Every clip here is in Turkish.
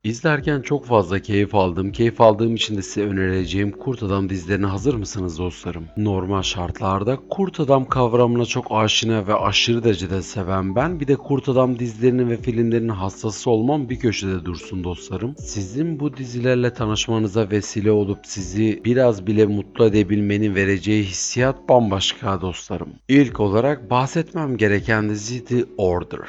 İzlerken çok fazla keyif aldım. Keyif aldığım için de size önereceğim Kurt Adam dizilerine hazır mısınız dostlarım? Normal şartlarda Kurt Adam kavramına çok aşina ve aşırı derecede seven ben, bir de Kurt Adam dizilerinin ve filmlerinin hastası olmam bir köşede dursun dostlarım. Sizin bu dizilerle tanışmanıza vesile olup sizi biraz bile mutlu edebilmenin vereceği hissiyat bambaşka dostlarım. İlk olarak bahsetmem gereken dizi The Order.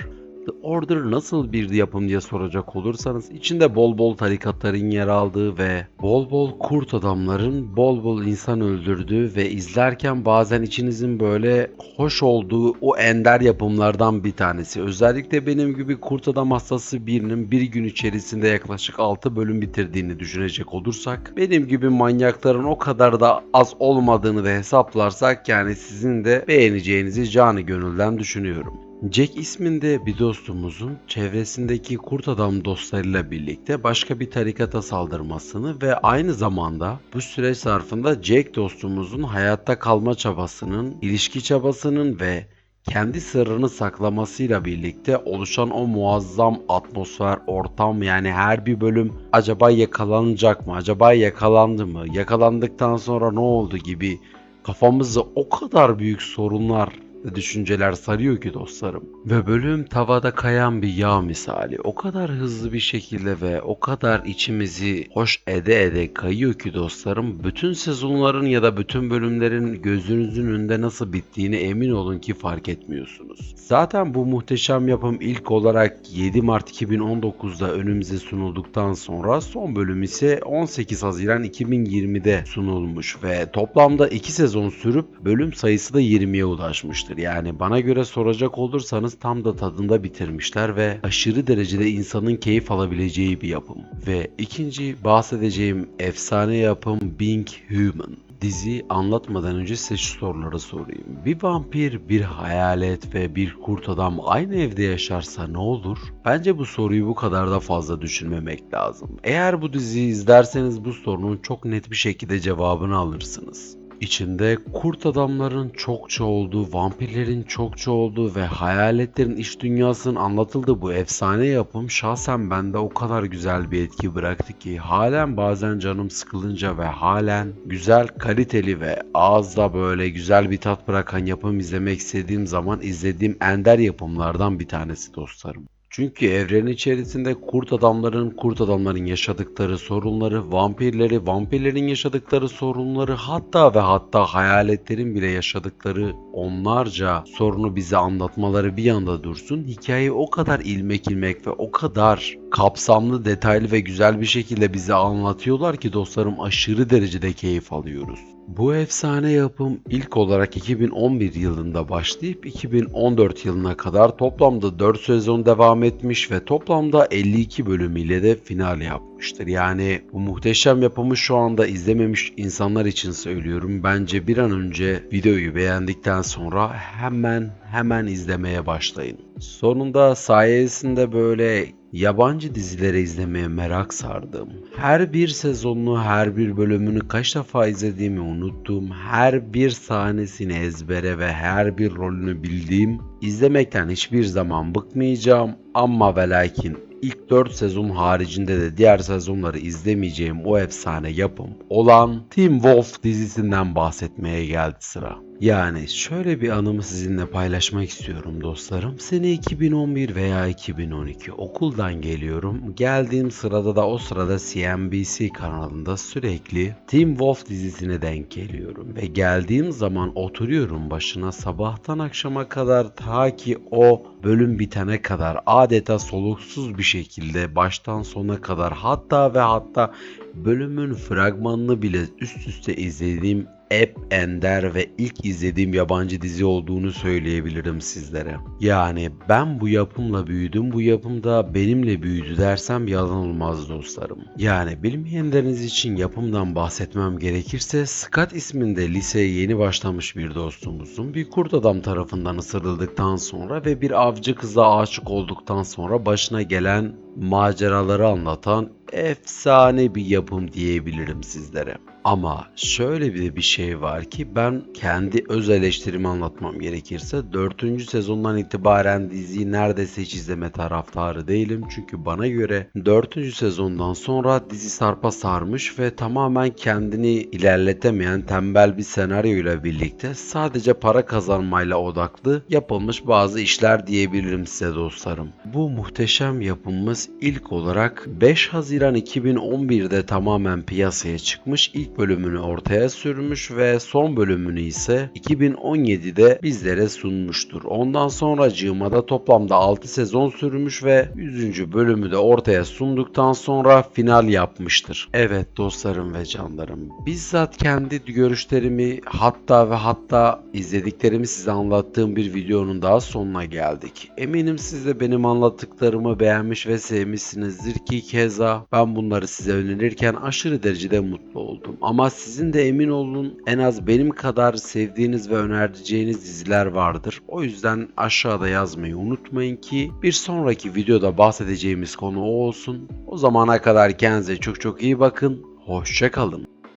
The Order nasıl bir yapım diye soracak olursanız, içinde bol bol tarikatların yer aldığı ve bol bol kurt adamların bol bol insan öldürdüğü ve izlerken bazen içinizin böyle hoş olduğu o ender yapımlardan bir tanesi. Özellikle benim gibi kurt adam hastası birinin bir gün içerisinde yaklaşık 6 bölüm bitirdiğini düşünecek olursak, benim gibi manyakların o kadar da az olmadığını da hesaplarsak, yani sizin de beğeneceğinizi canı gönülden düşünüyorum. Jack isminde bir dostumuzun çevresindeki kurt adam dostlarıyla birlikte başka bir tarikata saldırmasını ve aynı zamanda bu süreç zarfında Jack dostumuzun hayatta kalma çabasının, ilişki çabasının ve kendi sırrını saklamasıyla birlikte oluşan o muazzam atmosfer, ortam, yani her bir bölüm acaba yakalanacak mı, acaba yakalandı mı, yakalandıktan sonra ne oldu gibi kafamızı o kadar büyük sorunlar ve düşünceler sarıyor ki dostlarım. Ve bölüm tavada kayan bir yağ misali. O kadar hızlı bir şekilde ve o kadar içimizi hoş ede kayıyor ki dostlarım. Bütün sezonların ya da bütün bölümlerin gözünüzün önünde nasıl bittiğini emin olun ki fark etmiyorsunuz. Zaten bu muhteşem yapım ilk olarak 7 Mart 2019'da önümüze sunulduktan sonra son bölüm ise 18 Haziran 2020'de sunulmuş ve toplamda 2 sezon sürüp bölüm sayısı da 20'ye ulaşmıştır. Yani bana göre soracak olursanız tam da tadında bitirmişler ve aşırı derecede insanın keyif alabileceği bir yapım. Ve ikinci bahsedeceğim efsane yapım Being Human. Dizi anlatmadan önce size şu soruları sorayım. Bir vampir, bir hayalet ve bir kurt adam aynı evde yaşarsa ne olur? Bence bu soruyu bu kadar da fazla düşünmemek lazım. Eğer bu diziyi izlerseniz bu sorunun çok net bir şekilde cevabını alırsınız. İçinde kurt adamların çokça olduğu, vampirlerin çokça olduğu ve hayaletlerin iç dünyasının anlatıldığı bu efsane yapım şahsen bende o kadar güzel bir etki bıraktı ki halen bazen canım sıkılınca ve halen güzel, kaliteli ve ağızda böyle güzel bir tat bırakan yapım izlemek istediğim zaman izlediğim ender yapımlardan bir tanesi dostlarım. Çünkü evren içerisinde kurt adamların yaşadıkları sorunları, vampirlerin yaşadıkları sorunları, hatta ve hatta hayaletlerin bile yaşadıkları onlarca sorunu bize anlatmaları bir yanda dursun. Hikayeyi o kadar ilmek ilmek ve o kadar kapsamlı, detaylı ve güzel bir şekilde bize anlatıyorlar ki dostlarım, aşırı derecede keyif alıyoruz. Bu efsane yapım ilk olarak 2011 yılında başlayıp 2014 yılına kadar toplamda 4 sezon devam etmiş ve toplamda 52 bölümüyle de final yapmıştır. Yani bu muhteşem yapımı şu anda izlememiş insanlar için söylüyorum. Bence bir an önce videoyu beğendikten sonra hemen izlemeye başlayın. Sonunda sayesinde böyle yabancı dizileri izlemeye merak sardım. Her bir sezonunu, her bir bölümünü kaç defa izlediğimi unuttuğum, her bir sahnesini ezbere ve her bir rolünü bildiğim, izlemekten hiçbir zaman bıkmayacağım ama ve lakin ilk 4 sezon haricinde de diğer sezonları izlemeyeceğim o efsane yapım olan Teen Wolf dizisinden bahsetmeye geldi sıra. Yani şöyle bir anımı sizinle paylaşmak istiyorum dostlarım. Sene 2011 veya 2012, okuldan geliyorum. Geldiğim sırada da o sırada CNBC kanalında sürekli Teen Wolf dizisine denk geliyorum. Ve geldiğim zaman oturuyorum başına, sabahtan akşama kadar ta ki o bölüm bitene kadar adeta soluksuz bir şekilde baştan sona kadar, hatta ve hatta bölümün fragmanını bile üst üste izlediğim ender ve ilk izlediğim yabancı dizi olduğunu söyleyebilirim sizlere. Yani ben bu yapımla büyüdüm, bu yapım da benimle büyüdü dersem yalan olmaz dostlarım. Yani bilmeyenleriniz için yapımdan bahsetmem gerekirse, Scott isminde liseye yeni başlamış bir dostumuzun bir kurt adam tarafından ısırıldıktan sonra ve bir avcı kıza aşık olduktan sonra başına gelen maceraları anlatan efsane bir yapım diyebilirim sizlere. Ama şöyle bir şey var ki ben kendi öz eleştirimi anlatmam gerekirse 4. sezondan itibaren diziyi neredeyse hiç izleme taraftarı değilim. Çünkü bana göre 4. sezondan sonra dizi sarpa sarmış ve tamamen kendini ilerletemeyen tembel bir senaryoyla birlikte sadece para kazanmayla odaklı yapılmış bazı işler diyebilirim size dostlarım. Bu muhteşem yapımız ilk olarak 5 Haziran 2011'de tamamen piyasaya çıkmış, ilk bölümünü ortaya sürmüş ve son bölümünü ise 2017'de bizlere sunmuştur. Ondan sonracığıma da toplamda 6 sezon sürmüş ve 100. bölümü de ortaya sunduktan sonra final yapmıştır. Evet dostlarım ve canlarım, bizzat kendi görüşlerimi hatta izlediklerimi size anlattığım bir videonun daha sonuna geldik. Eminim siz de benim anlattıklarımı beğenmiş ve sevmişsinizdir ki keza ben bunları size önerirken aşırı derecede mutlu oldum. Ama sizin de emin olun en az benim kadar sevdiğiniz ve önereceğiniz diziler vardır. O yüzden aşağıda yazmayı unutmayın ki bir sonraki videoda bahsedeceğimiz konu o olsun. O zamana kadar kendinize çok çok iyi bakın. Hoşça kalın.